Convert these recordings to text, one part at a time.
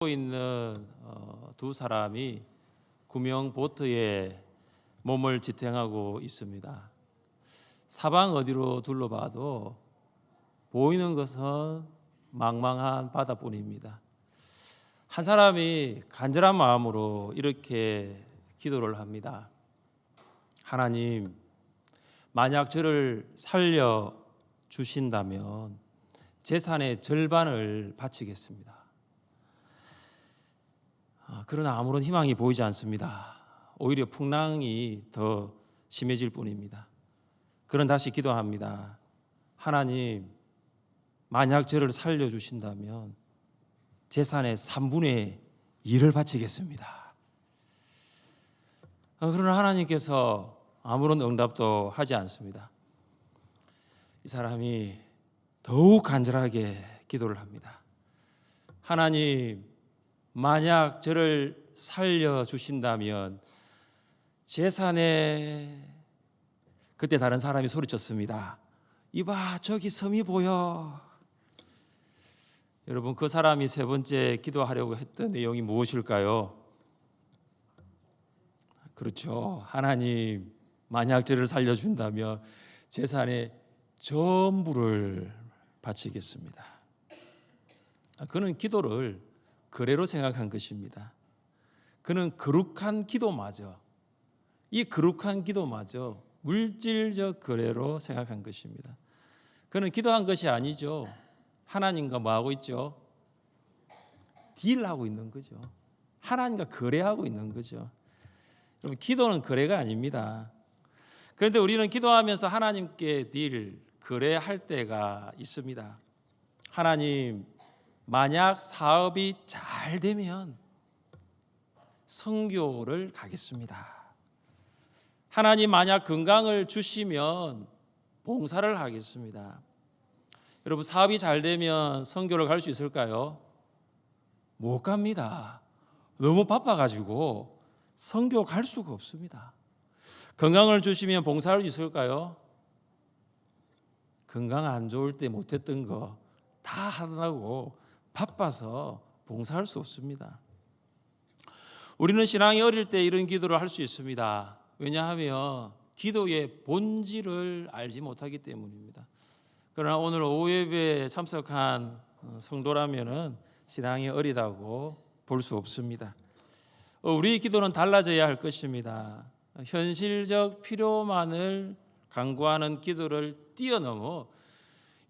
있는 두 사람이 구명 보트에 몸을 지탱하고 있습니다. 사방 어디로 둘러봐도 보이는 것은 망망한 바다뿐입니다. 한 사람이 간절한 마음으로 이렇게 기도를 합니다. 하나님, 만약 저를 살려 주신다면 재산의 절반을 바치겠습니다. 그러나 아무런 희망이 보이지 않습니다. 오히려 풍랑이 더 심해질 뿐입니다. 그는 다시 기도합니다. 하나님, 만약 저를 살려주신다면 재산의 3분의 1을 바치겠습니다. 그러나 하나님께서 아무런 응답도 하지 않습니다. 이 사람이 더욱 간절하게 기도를 합니다. 하나님, 만약 저를 살려주신다면 재산에, 그때 다른 사람이 소리쳤습니다. 이봐, 저기 섬이 보여. 여러분, 그 사람이 세 번째 기도하려고 했던 내용이 무엇일까요? 그렇죠. 하나님, 만약 저를 살려준다면 재산의 전부를 바치겠습니다. 그는 기도를 거래로 생각한 것입니다. 그는 거룩한 기도마저, 이 거룩한 기도마저 물질적 거래로 생각한 것입니다. 그는 기도한 것이 아니죠. 하나님과 뭐 하고 있죠? 딜하고 있는 거죠. 하나님과 거래하고 있는 거죠. 여러분, 기도는 거래가 아닙니다. 그런데 우리는 기도하면서 하나님께 거래할 때가 있습니다. 하나님, 만약 사업이 잘 되면 선교를 가겠습니다. 하나님, 만약 건강을 주시면 봉사를 하겠습니다. 여러분, 사업이 잘 되면 선교를 갈 수 있을까요? 못 갑니다. 너무 바빠가지고 선교 갈 수가 없습니다. 건강을 주시면 봉사할 수 있을까요? 건강 안 좋을 때 못했던 거 다 하려고 바빠서 봉사할 수 없습니다. 우리는 신앙이 어릴 때 이런 기도를 할 수 있습니다. 왜냐하면 기도의 본질을 알지 못하기 때문입니다. 그러나 오늘 오후 예배에 참석한 성도라면은 신앙이 어리다고 볼 수 없습니다. 우리의 기도는 달라져야 할 것입니다. 현실적 필요만을 간구하는 기도를 뛰어넘어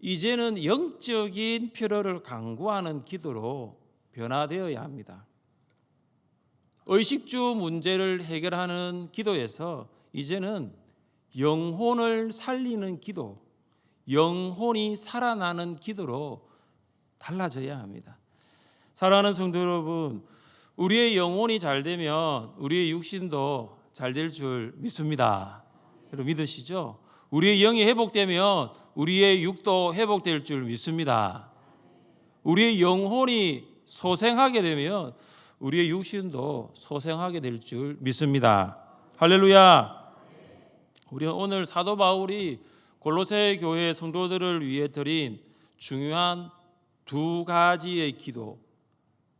이제는 영적인 필요를 간구하는 기도로 변화되어야 합니다. 의식주 문제를 해결하는 기도에서 이제는 영혼을 살리는 기도, 영혼이 살아나는 기도로 달라져야 합니다. 사랑하는 성도 여러분, 우리의 영혼이 잘 되면 우리의 육신도 잘 될 줄 믿습니다. 여러분 믿으시죠? 우리의 영이 회복되면 우리의 육도 회복될 줄 믿습니다. 우리의 영혼이 소생하게 되면 우리의 육신도 소생하게 될 줄 믿습니다. 할렐루야. 우리는 오늘 사도 바울이 골로새 교회 성도들을 위해 드린 중요한 두 가지의 기도,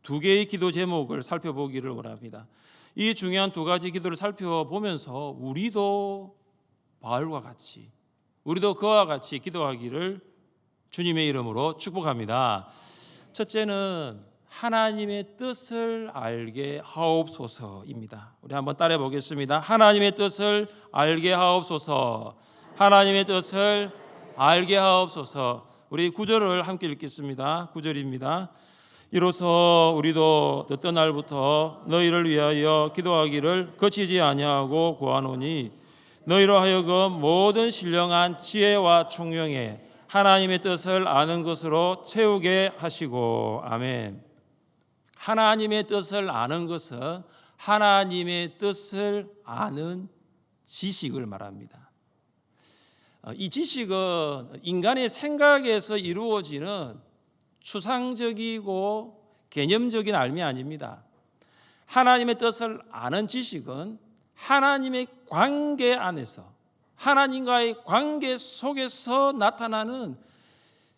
두 개의 기도 제목을 살펴보기를 원합니다. 이 중요한 두 가지 기도를 살펴보면서 우리도 바울과 같이, 우리도 그와 같이 기도하기를 주님의 이름으로 축복합니다. 첫째는 하나님의 뜻을 알게 하옵소서입니다. 우리 한번 따라해 보겠습니다. 하나님의 뜻을 알게 하옵소서. 하나님의 뜻을 알게 하옵소서. 우리 9절을 함께 읽겠습니다. 9절입니다. 이로써 우리도 듣던 날부터 너희를 위하여 기도하기를 거치지 아니하고 구하노니 너희로 하여금 모든 신령한 지혜와 총명에 하나님의 뜻을 아는 것으로 채우게 하시고. 아멘. 하나님의 뜻을 아는 것은 하나님의 뜻을 아는 지식을 말합니다. 이 지식은 인간의 생각에서 이루어지는 추상적이고 개념적인 알미 아닙니다. 하나님의 뜻을 아는 지식은 하나님의 관계 안에서, 하나님과의 관계 속에서 나타나는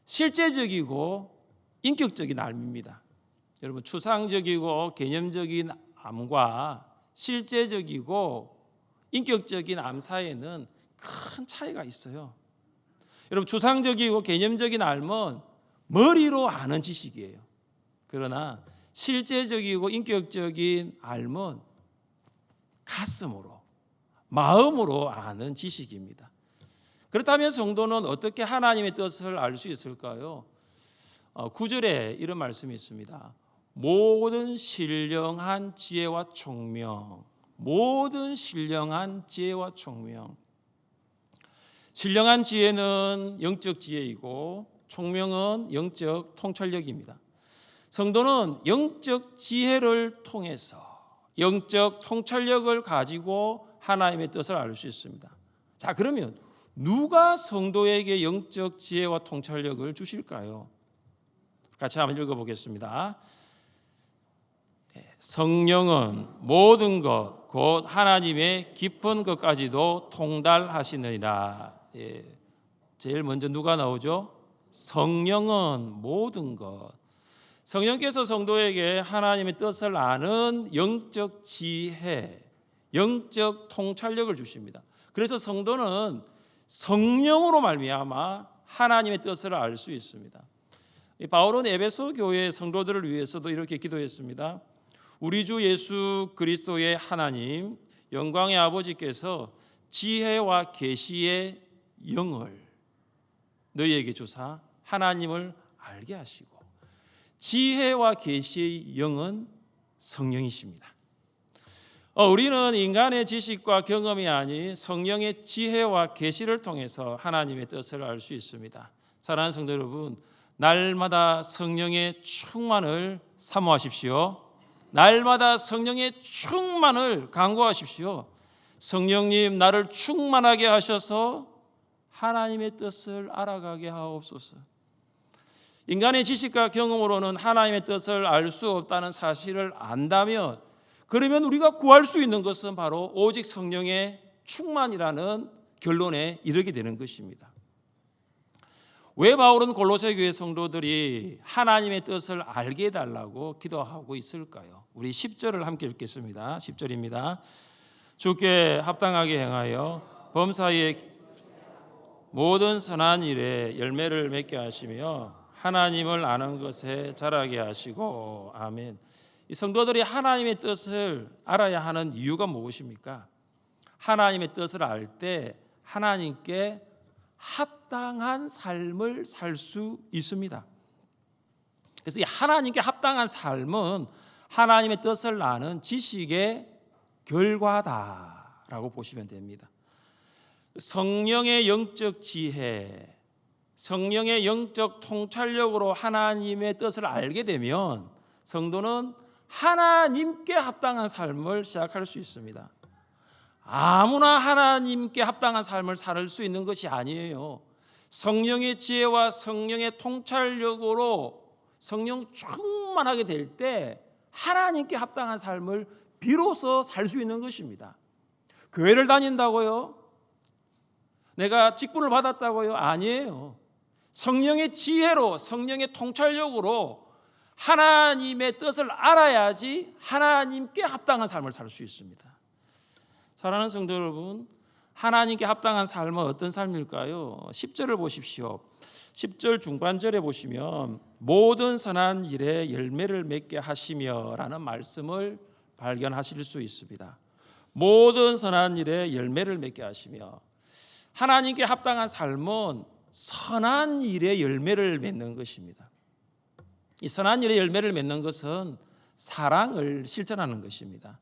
실제적이고 인격적인 알미입니다. 여러분, 추상적이고 개념적인 암과 실제적이고 인격적인 암 사이에는 큰 차이가 있어요. 여러분, 추상적이고 개념적인 암은 머리로 아는 지식이에요. 그러나 실제적이고 인격적인 암은 가슴으로, 마음으로 아는 지식입니다. 그렇다면 성도는 어떻게 하나님의 뜻을 알 수 있을까요? 9절에 이런 말씀이 있습니다. 모든 신령한 지혜와 총명, 모든 신령한 지혜와 총명. 신령한 지혜는 영적 지혜이고 총명은 영적 통찰력입니다. 성도는 영적 지혜를 통해서 영적 통찰력을 가지고 하나님의 뜻을 알 수 있습니다. 자, 그러면 누가 성도에게 영적 지혜와 통찰력을 주실까요? 같이 한번 읽어보겠습니다. 성령은 모든 것, 곧 하나님의 깊은 것까지도 통달하시느니라. 제일 먼저 누가 나오죠? 성령은 모든 것. 성령께서 성도에게 하나님의 뜻을 아는 영적 지혜, 영적 통찰력을 주십니다. 그래서 성도는 성령으로 말미암아 하나님의 뜻을 알 수 있습니다. 바울은 에베소 교회 성도들을 위해서도 이렇게 기도했습니다. 우리 주 예수 그리스도의 하나님, 영광의 아버지께서 지혜와 계시의 영을 너희에게 주사 하나님을 알게 하시고, 지혜와 계시의 영은 성령이십니다. 우리는 인간의 지식과 경험이 아닌 성령의 지혜와 계시를 통해서 하나님의 뜻을 알 수 있습니다. 사랑하는 성도 여러분, 날마다 성령의 충만을 사모하십시오. 날마다 성령의 충만을 간구하십시오. 성령님, 나를 충만하게 하셔서 하나님의 뜻을 알아가게 하옵소서. 인간의 지식과 경험으로는 하나님의 뜻을 알 수 없다는 사실을 안다면, 그러면 우리가 구할 수 있는 것은 바로 오직 성령의 충만이라는 결론에 이르게 되는 것입니다. 왜 바울은 골로새 교회 성도들이 하나님의 뜻을 알게 해달라고 기도하고 있을까요? 우리 10절을 함께 읽겠습니다. 10절입니다. 주께 합당하게 행하여 범사의 모든 선한 일에 열매를 맺게 하시며 하나님을 아는 것에 자라게 하시고. 아멘. 이 성도들이 하나님의 뜻을 알아야 하는 이유가 무엇입니까? 하나님의 뜻을 알 때 하나님께 합당한 삶을 살 수 있습니다. 그래서 이 하나님께 합당한 삶은 하나님의 뜻을 아는 지식의 결과다라고 보시면 됩니다. 성령의 영적 지혜, 성령의 영적 통찰력으로 하나님의 뜻을 알게 되면 성도는 하나님께 합당한 삶을 시작할 수 있습니다. 아무나 하나님께 합당한 삶을 살 수 있는 것이 아니에요. 성령의 지혜와 성령의 통찰력으로 성령 충만하게 될 때 하나님께 합당한 삶을 비로소 살 수 있는 것입니다. 교회를 다닌다고요? 내가 직분을 받았다고요? 아니에요. 성령의 지혜로, 성령의 통찰력으로 하나님의 뜻을 알아야지 하나님께 합당한 삶을 살 수 있습니다. 사랑하는 성도 여러분, 하나님께 합당한 삶은 어떤 삶일까요? 10절을 보십시오. 10절 중반절에 보시면 모든 선한 일에 열매를 맺게 하시며 라는 말씀을 발견하실 수 있습니다. 모든 선한 일에 열매를 맺게 하시며, 하나님께 합당한 삶은 선한 일에 열매를 맺는 것입니다. 이 선한 일에 열매를 맺는 것은 사랑을 실천하는 것입니다.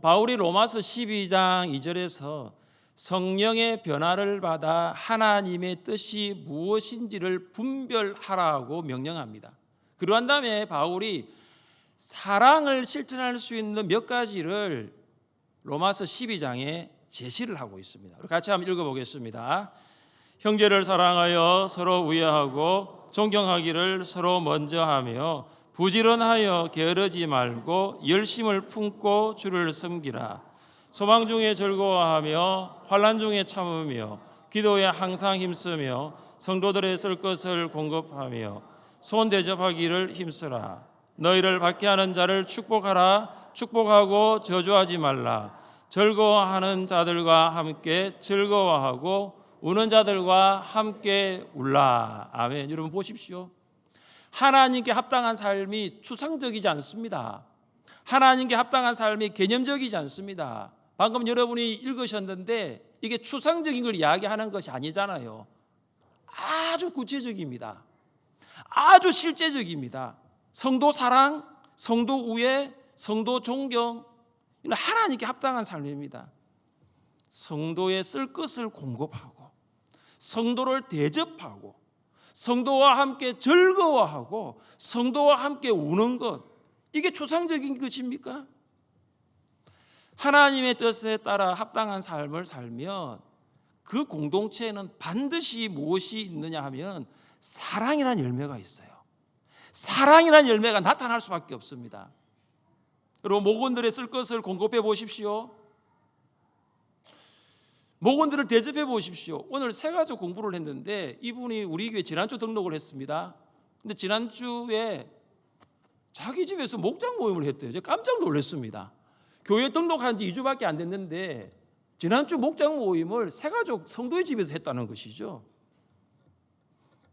바울이 로마서 12장 2절에서 성령의 변화를 받아 하나님의 뜻이 무엇인지를 분별하라고 명령합니다. 그러한 다음에 바울이 사랑을 실천할 수 있는 몇 가지를 로마서 12장에 제시를 하고 있습니다. 같이 한번 읽어보겠습니다. 형제를 사랑하여 서로 우애하고 존경하기를 서로 먼저 하며 부지런하여 게으르지 말고 열심을 품고 주를 섬기라. 소망 중에 즐거워하며 환난 중에 참으며 기도에 항상 힘쓰며 성도들의 쓸 것을 공급하며 손 대접하기를 힘쓰라. 너희를 박해하는 자를 축복하라. 축복하고 저주하지 말라. 즐거워하는 자들과 함께 즐거워하고 우는 자들과 함께 울라. 아멘. 여러분 보십시오. 하나님께 합당한 삶이 추상적이지 않습니다. 하나님께 합당한 삶이 개념적이지 않습니다. 방금 여러분이 읽으셨는데 이게 추상적인 걸 이야기하는 것이 아니잖아요. 아주 구체적입니다. 아주 실제적입니다. 성도 사랑, 성도 우애, 성도 존경, 이건 하나님께 합당한 삶입니다. 성도의 쓸 것을 공급하고 성도를 대접하고 성도와 함께 즐거워하고 성도와 함께 우는 것, 이게 추상적인 것입니까? 하나님의 뜻에 따라 합당한 삶을 살면 그 공동체에는 반드시 무엇이 있느냐 하면 사랑이라는 열매가 있어요. 사랑이라는 열매가 나타날 수밖에 없습니다. 여러분 목원들의 쓸 것을 공급해 보십시오. 목원들을 대접해 보십시오. 오늘 세 가지 공부를 했는데 이분이 우리 교회 지난주 등록을 했습니다. 근데 지난주에 자기 집에서 목장 모임을 했대요. 제가 깜짝 놀랐습니다. 교회 등록한 지 2주밖에 안 됐는데 지난주 목장 모임을 세 가족 성도의 집에서 했다는 것이죠.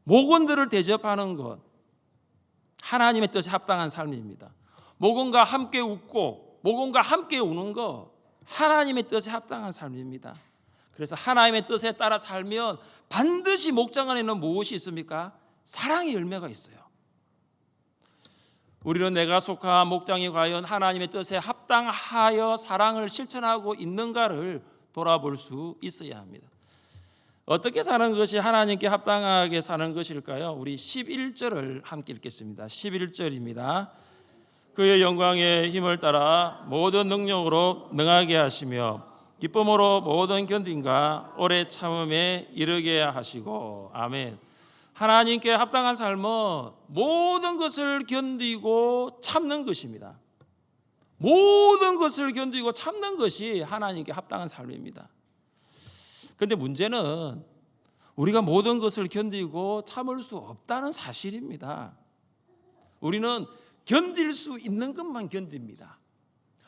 목원들을 대접하는 것, 하나님의 뜻에 합당한 삶입니다. 목원과 함께 웃고 목원과 함께 우는 것, 하나님의 뜻에 합당한 삶입니다. 그래서 하나님의 뜻에 따라 살면 반드시 목장 안에는 무엇이 있습니까? 사랑의 열매가 있어요. 우리는 내가 속한 목장이 과연 하나님의 뜻에 합당하여 사랑을 실천하고 있는가를 돌아볼 수 있어야 합니다. 어떻게 사는 것이 하나님께 합당하게 사는 것일까요? 우리 11절을 함께 읽겠습니다. 11절입니다. 그의 영광의 힘을 따라 모든 능력으로 능하게 하시며 기쁨으로 모든 견딘과 오래 참음에 이르게 하시고. 아멘. 하나님께 합당한 삶은 모든 것을 견디고 참는 것입니다. 모든 것을 견디고 참는 것이 하나님께 합당한 삶입니다. 그런데 문제는 우리가 모든 것을 견디고 참을 수 없다는 사실입니다. 우리는 견딜 수 있는 것만 견딥니다.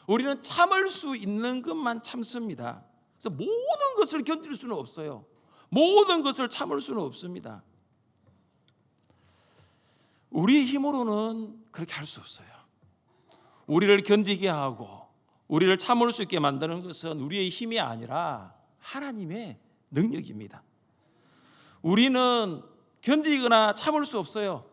우리는 참을 수 있는 것만 참습니다. 그래서 모든 것을 견딜 수는 없어요. 모든 것을 참을 수는 없습니다. 우리 힘으로는 그렇게 할 수 없어요. 우리를 견디게 하고 우리를 참을 수 있게 만드는 것은 우리의 힘이 아니라 하나님의 능력입니다. 우리는 견디거나 참을 수 없어요.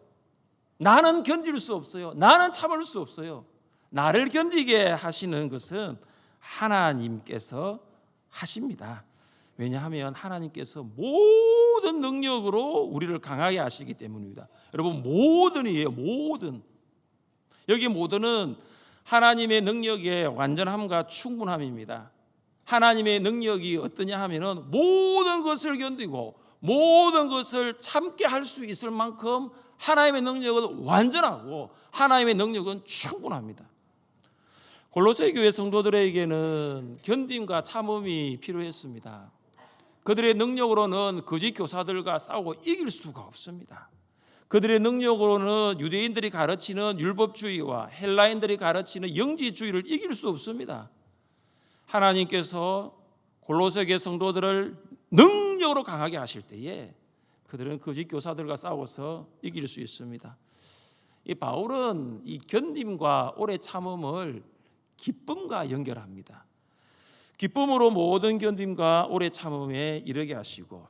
나는 견딜 수 없어요. 나는 참을 수 없어요. 나를 견디게 하시는 것은 하나님께서 하십니다. 왜냐하면 하나님께서 모든 능력으로 우리를 강하게 하시기 때문입니다. 여러분 모든이에요. 모든. 여기 모든은 하나님의 능력의 완전함과 충분함입니다. 하나님의 능력이 어떠냐 하면은 모든 것을 견디고 모든 것을 참게 할 수 있을 만큼 하나님의 능력은 완전하고 하나님의 능력은 충분합니다. 골로새 교회 성도들에게는 견딤과 참음이 필요했습니다. 그들의 능력으로는 거짓 교사들과 싸우고 이길 수가 없습니다. 그들의 능력으로는 유대인들이 가르치는 율법주의와 헬라인들이 가르치는 영지주의를 이길 수 없습니다. 하나님께서 골로새 교회 성도들을 능력으로 강하게 하실 때에 그들은 거짓 교사들과 싸워서 이길 수 있습니다. 이 바울은 이 견딤과 오래 참음을 기쁨과 연결합니다. 기쁨으로 모든 견딤과 오래 참음에 이르게 하시고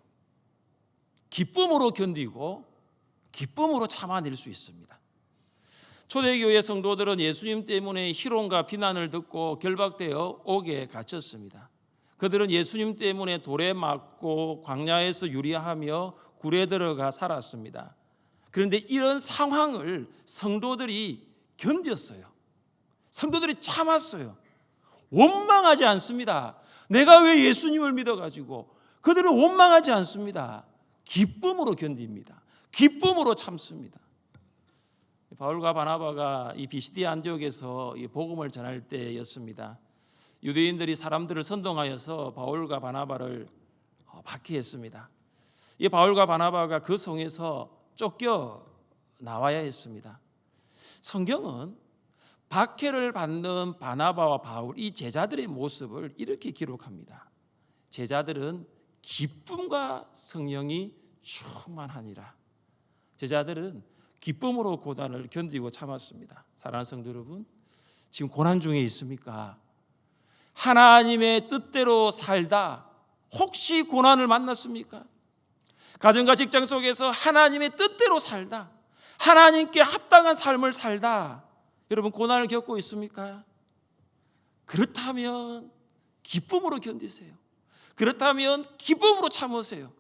기쁨으로 견디고 기쁨으로 참아낼 수 있습니다. 초대교회 성도들은 예수님 때문에 희롱과 비난을 듣고 결박되어 옥에 갇혔습니다. 그들은 예수님 때문에 돌에 맞고 광야에서 유리하며 굴에 들어가 살았습니다. 그런데 이런 상황을 성도들이 견뎠어요. 성도들이 참았어요. 원망하지 않습니다. 내가 왜 예수님을 믿어가지고 그들은 원망하지 않습니다. 기쁨으로 견딥니다. 기쁨으로 참습니다. 바울과 바나바가 이 비시디아 안디옥에서 이 복음을 전할 때였습니다. 유대인들이 사람들을 선동하여서 바울과 바나바를 박해했습니다. 이 바울과 바나바가 그 성에서 쫓겨 나와야 했습니다. 성경은 박해를 받는 바나바와 바울 이 제자들의 모습을 이렇게 기록합니다. 제자들은 기쁨과 성령이 충만하니라. 제자들은 기쁨으로 고난을 견디고 참았습니다. 사랑하는 성도 여러분, 지금 고난 중에 있습니까? 하나님의 뜻대로 살다 혹시 고난을 만났습니까? 가정과 직장 속에서 하나님의 뜻대로 살다, 하나님께 합당한 삶을 살다 여러분 고난을 겪고 있습니까? 그렇다면 기쁨으로 견디세요. 그렇다면 기쁨으로 참으세요.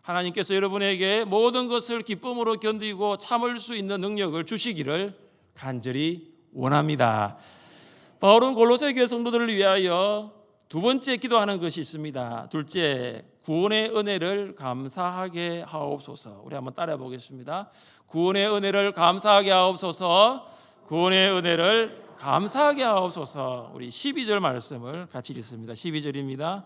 하나님께서 여러분에게 모든 것을 기쁨으로 견디고 참을 수 있는 능력을 주시기를 간절히 원합니다. 바울은 골로새 교회 성도들을 위하여 두 번째 기도하는 것이 있습니다. 둘째, 구원의 은혜를 감사하게 하옵소서. 우리 한번 따라해 보겠습니다. 구원의 은혜를 감사하게 하옵소서. 구원의 은혜를 감사하게 하옵소서. 우리 12절 말씀을 같이 읽습니다. 12절입니다.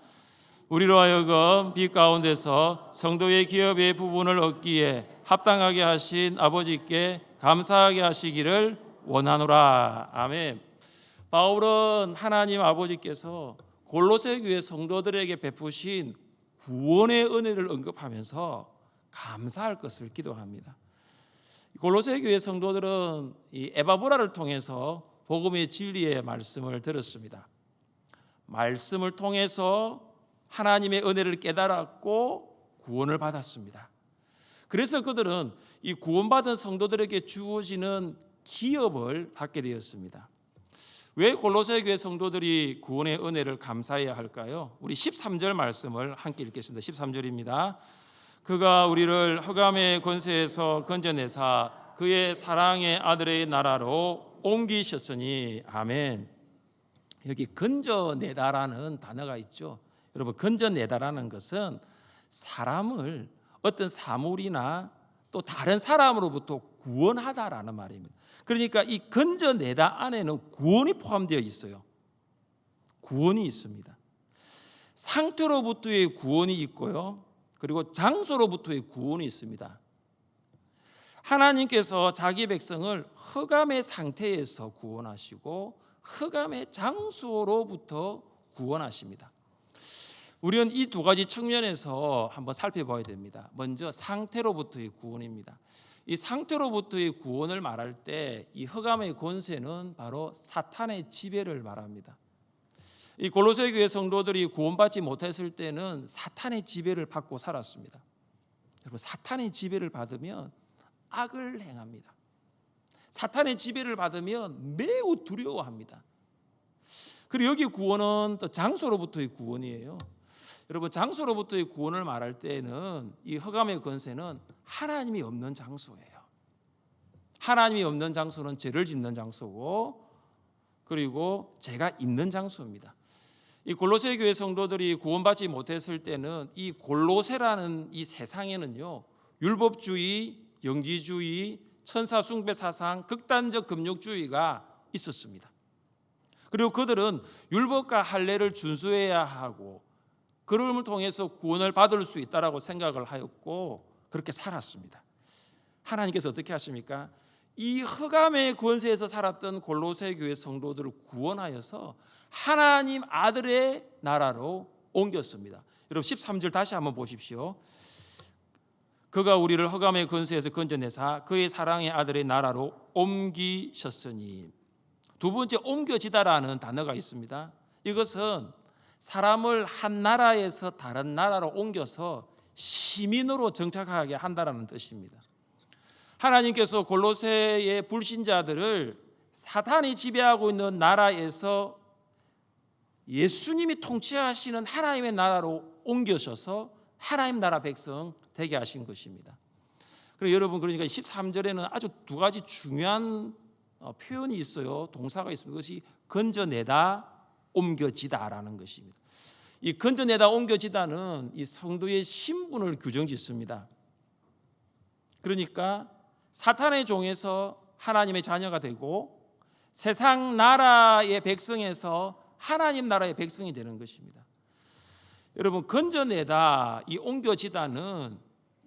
우리로 하여금 빛 가운데서 성도의 기업의 부분을 얻기에 합당하게 하신 아버지께 감사하게 하시기를 원하노라. 아멘. 바울은 하나님 아버지께서 골로새 교회 성도들에게 베푸신 구원의 은혜를 언급하면서 감사할 것을 기도합니다. 골로새 교회 성도들은 이 에바브라를 통해서 복음의 진리의 말씀을 들었습니다. 말씀을 통해서 하나님의 은혜를 깨달았고 구원을 받았습니다. 그래서 그들은 이 구원받은 성도들에게 주어지는 기업을 받게 되었습니다. 왜 골로새 교회 성도들이 구원의 은혜를 감사해야 할까요? 우리 13절 말씀을 함께 읽겠습니다. 13절입니다. 그가 우리를 흑암의 권세에서 건져내사 그의 사랑의 아들의 나라로 옮기셨으니. 아멘. 여기 건져내다라는 단어가 있죠. 여러분, 건져내다라는 것은 사람을 어떤 사물이나 또 다른 사람으로부터 구원하다라는 말입니다. 그러니까 이 건져내다 안에는 구원이 포함되어 있어요. 구원이 있습니다. 상태로부터의 구원이 있고요, 그리고 장소로부터의 구원이 있습니다. 하나님께서 자기 백성을 흑암의 상태에서 구원하시고 흑암의 장소로부터 구원하십니다. 우리는 이 두 가지 측면에서 한번 살펴봐야 됩니다. 먼저 상태로부터의 구원입니다. 이 상태로부터의 구원을 말할 때 이 흑암의 권세는 바로 사탄의 지배를 말합니다. 이 골로새 교회 성도들이 구원받지 못했을 때는 사탄의 지배를 받고 살았습니다. 여러분, 사탄의 지배를 받으면 악을 행합니다. 사탄의 지배를 받으면 매우 두려워합니다. 그리고 여기 구원은 또 장소로부터의 구원이에요. 여러분, 장소로부터의 구원을 말할 때는 이 흑암의 권세는 하나님이 없는 장소예요. 하나님이 없는 장소는 죄를 짓는 장소고, 그리고 죄가 있는 장소입니다. 이 골로새 교회 성도들이 구원받지 못했을 때는 이 골로새라는 이 세상에는요, 율법주의, 영지주의, 천사 숭배 사상, 극단적 금욕주의가 있었습니다. 그리고 그들은 율법과 할례를 준수해야 하고 그름을 통해서 구원을 받을 수 있다라고 생각을 하였고 그렇게 살았습니다. 하나님께서 어떻게 하십니까? 이 흑암의 권세에서 살았던 골로새 교회 성도들을 구원하여서 하나님 아들의 나라로 옮겼습니다. 여러분 13절 다시 한번 보십시오. 그가 우리를 흑암의 권세에서 건져내사 그의 사랑의 아들의 나라로 옮기셨으니. 두 번째, 옮겨지다라는 단어가 있습니다. 이것은 사람을 한 나라에서 다른 나라로 옮겨서 시민으로 정착하게 한다라는 뜻입니다. 하나님께서 골로새의 불신자들을 사탄이 지배하고 있는 나라에서 예수님이 통치하시는 하나님의 나라로 옮겨셔서 하나님 나라 백성 되게 하신 것입니다. 그리고 여러분, 그러니까 13절에는 아주 두 가지 중요한 표현이 있어요. 동사가 있습니다. 그것이 건져내다, 옮겨지다라는 것입니다. 이 건져내다, 옮겨지다는 이 성도의 신분을 규정짓습니다. 그러니까 사탄의 종에서 하나님의 자녀가 되고 세상 나라의 백성에서 하나님 나라의 백성이 되는 것입니다. 여러분, 건져내다, 이 옮겨지다는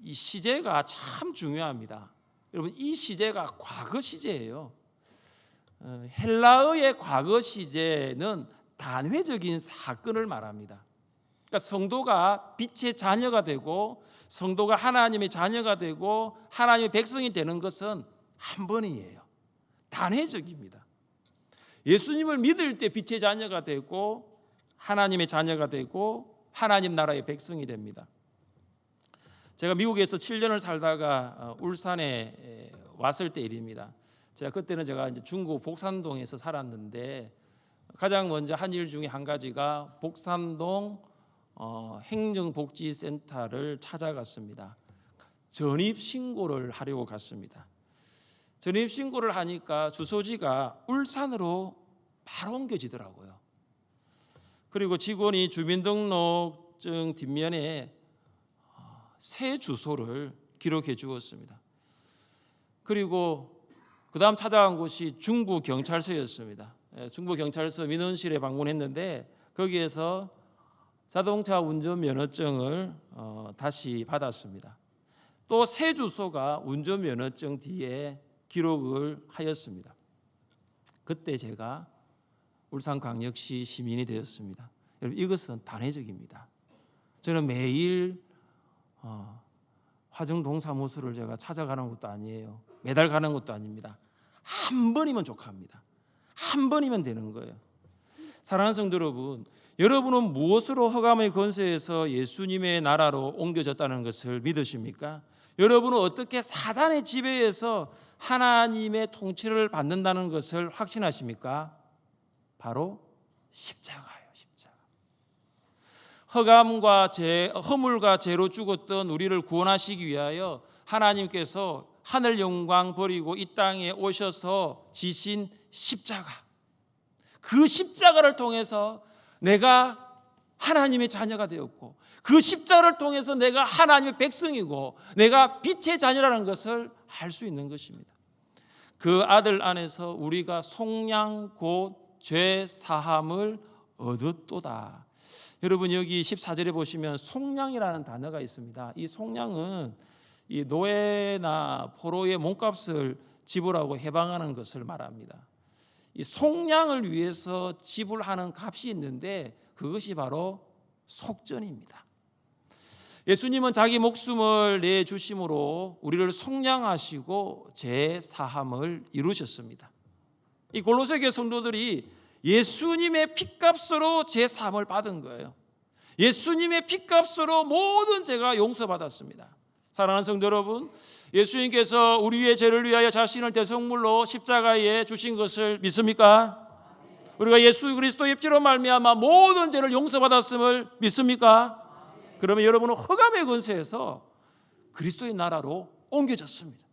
이 시제가 참 중요합니다. 여러분, 이 시제가 과거 시제예요. 헬라어의 과거 시제는 단회적인 사건을 말합니다. 그러니까 성도가 빛의 자녀가 되고 성도가 하나님의 자녀가 되고 하나님의 백성이 되는 것은 한 번이에요. 단회적입니다. 예수님을 믿을 때 빛의 자녀가 되고 하나님의 자녀가 되고 하나님 나라의 백성이 됩니다. 제가 미국에서 7년을 살다가 울산에 왔을 때 일입니다. 그때는 제가 이제 중구 복산동에서 살았는데 가장 먼저 한 일 중에 한 가지가 복산동 행정복지센터를 찾아갔습니다. 전입 신고를 하려고 갔습니다. 전입 신고를 하니까 주소지가 울산으로 바로 옮겨지더라고요. 그리고 직원이 주민등록증 뒷면에 새 주소를 기록해 주었습니다. 그리고 그 다음 찾아간 곳이 중부경찰서였습니다. 중부경찰서 민원실에 방문했는데 거기에서 자동차 운전면허증을 다시 받았습니다. 또 새 주소가 운전면허증 뒤에 기록을 하였습니다. 그때 제가 울산광역시 시민이 되었습니다. 여러분, 이것은 단회적입니다. 저는 매일 화정동사무소를 제가 찾아가는 것도 아니에요. 매달 가는 것도 아닙니다. 한 번이면 족합니다. 한 번이면 되는 거예요. 사랑하는 성도 여러분, 여러분은 무엇으로 흑암의 권세에서 예수님의 나라로 옮겨졌다는 것을 믿으십니까? 여러분은 어떻게 사단의 지배에서 하나님의 통치를 받는다는 것을 확신하십니까? 바로 십자가예요. 십자가. 허물과 죄로 죽었던 우리를 구원하시기 위하여 하나님께서 하늘 영광 버리고 이 땅에 오셔서 지신 십자가, 그 십자가를 통해서 내가 하나님의 자녀가 되었고 그 십자가를 통해서 내가 하나님의 백성이고 내가 빛의 자녀라는 것을 알 수 있는 것입니다. 그 아들 안에서 우리가 속량 곧 죄 사함을 얻었도다. 여러분, 여기 14절에 보시면 속량이라는 단어가 있습니다. 이 속량은 이 노예나 포로의 몸값을 지불하고 해방하는 것을 말합니다. 이 속량을 위해서 지불하는 값이 있는데 그것이 바로 속전입니다. 예수님은 자기 목숨을 내주심으로 우리를 속량하시고 죄 사함을 이루셨습니다. 이 골로새 교회 성도들이 예수님의 피값으로 죄 사함을 받은 거예요. 예수님의 피값으로 모든 죄가 용서받았습니다. 사랑하는 성도 여러분, 예수님께서 우리의 죄를 위하여 자신을 대속물로 십자가에 주신 것을 믿습니까? 우리가 예수 그리스도의 피로 말미암아 모든 죄를 용서받았음을 믿습니까? 그러면 여러분은 흑암의 권세에서 그리스도의 나라로 옮겨졌습니다.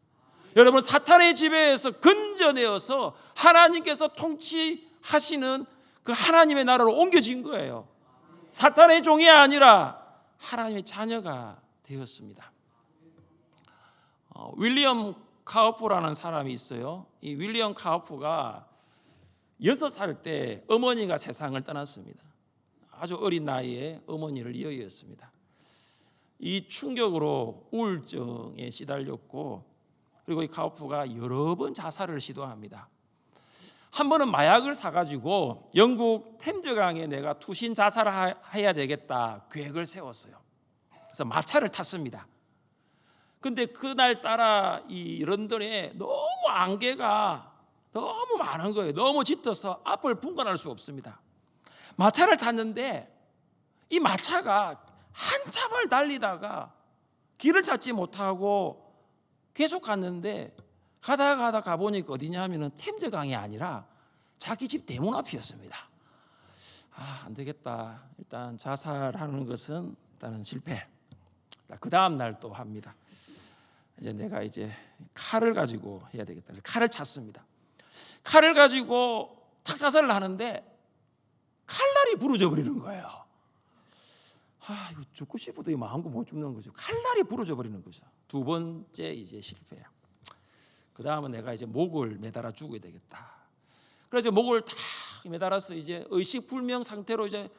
여러분, 사탄의 지배에서 건져내어서 하나님께서 통치하시는 그 하나님의 나라로 옮겨진 거예요. 사탄의 종이 아니라 하나님의 자녀가 되었습니다. 윌리엄 카우프라는 사람이 있어요. 이 윌리엄 카우프가 6살 때 어머니가 세상을 떠났습니다. 아주 어린 나이에 어머니를 이어이었습니다. 이 충격으로 우울증에 시달렸고, 그리고 이 카우프가 여러 번 자살을 시도합니다. 한 번은 마약을 사가지고 영국 템즈강에 내가 투신 자살을 해야 되겠다 계획을 세웠어요. 그래서 마차를 탔습니다. 근데 그날따라 이 런던에 너무 안개가 너무 많은 거예요. 너무 짙어서 앞을 분간할 수 없습니다. 마차를 탔는데 이 마차가 한참을 달리다가 길을 찾지 못하고 계속 갔는데 가다 가보니까 어디냐 하면은 템즈강이 아니라 자기 집 대문 앞이었습니다. 안 되겠다. 일단 자살하는 것은 일단은 실패. 그 다음 날 또 합니다. 이제 내가 칼을 가지고 해야 되겠다. 칼을 찾습니다. 칼을 가지고 탁 자살을 하는데 칼날이 부러져 버리는 거예요. 이거 죽고 싶어도 이 마음껏 못 죽는 거죠. 칼날이 부러져 버리는 거죠. 두 번째 실패야. 그 다음은 내가 목을 매달아 죽어야 되겠다. 그래서 목을 탁 매달아서 의식불명 상태로 탁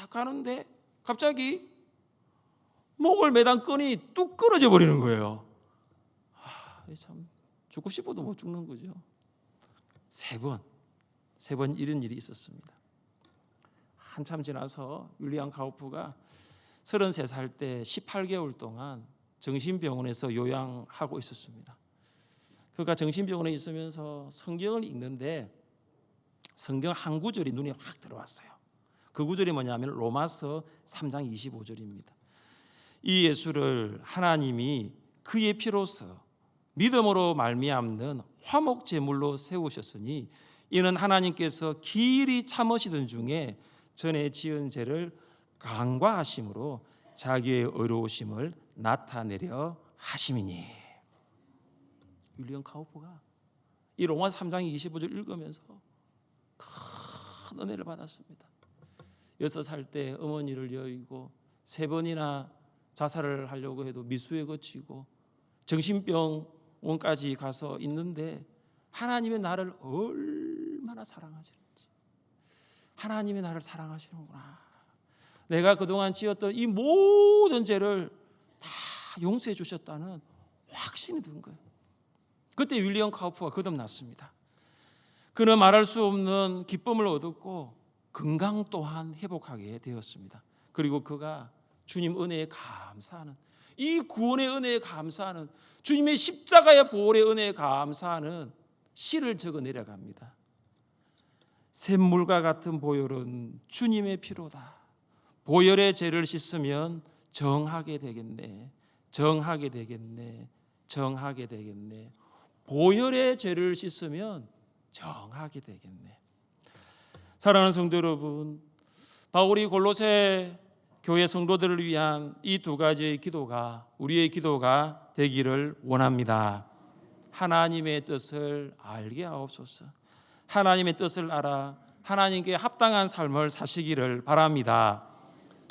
가는데 갑자기 목을 매단 끈이 뚝 끊어져 버리는 거예요. 참 죽고 싶어도 못 죽는 거죠. 세 번 이런 일이 있었습니다. 한참 지나서 윌리엄 카우프가 33살 때 18개월 동안 정신병원에서 요양하고 있었습니다. 그가 정신병원에 있으면서 성경을 읽는데 성경 한 구절이 눈에 확 들어왔어요. 그 구절이 뭐냐면 로마서 3장 25절입니다. 이 예수를 하나님이 그의 피로서 믿음으로 말미암는 화목 제물로 세우셨으니 이는 하나님께서 길이 참으시던 중에 전에 지은 죄를 간과하심으로 자기의 의로우심을 나타내려 하심이니. 윌리엄 카우프가 이 로마서 3장 25절 읽으면서 큰 은혜를 받았습니다. 6살 때 어머니를 여의고 3번이나 자살을 하려고 해도 미수에 거치고 정신병원까지 가서 있는데 하나님의 나를 얼마나 사랑하시는지, 하나님의 나를 사랑하시는구나, 내가 그동안 지었던 이 모든 죄를 다 용서해 주셨다는 확신이 든 거예요. 그때 윌리엄 카우프가 거듭났습니다. 그는 말할 수 없는 기쁨을 얻었고 건강 또한 회복하게 되었습니다. 그리고 그가 주님 은혜에 감사하는, 이 구원의 은혜에 감사하는, 주님의 십자가의 보혈의 은혜에 감사하는 시를 적어 내려갑니다. 샘물과 같은 보혈은 주님의 피로다. 보혈의 죄를 씻으면 정하게 되겠네. 정하게 되겠네. 정하게 되겠네. 보혈의 죄를 씻으면 정하게 되겠네. 사랑하는 성도 여러분, 바울이 골로새 교회 성도들을 위한 이 두 가지의 기도가 우리의 기도가 되기를 원합니다. 하나님의 뜻을 알게 하옵소서. 하나님의 뜻을 알아 하나님께 합당한 삶을 사시기를 바랍니다.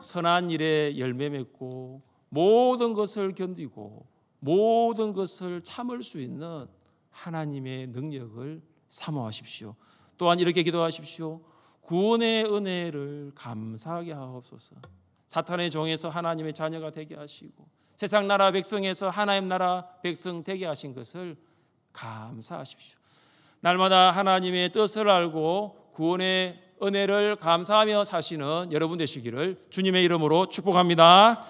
선한 일에 열매 맺고 모든 것을 견디고 모든 것을 참을 수 있는 하나님의 능력을 사모하십시오. 또한 이렇게 기도하십시오. 구원의 은혜를 감사하게 하옵소서. 사탄의 종에서 하나님의 자녀가 되게 하시고 세상 나라 백성에서 하나님 나라 백성 되게 하신 것을 감사하십시오. 날마다 하나님의 뜻을 알고 구원의 은혜를 감사하며 사시는 여러분 되시기를 주님의 이름으로 축복합니다.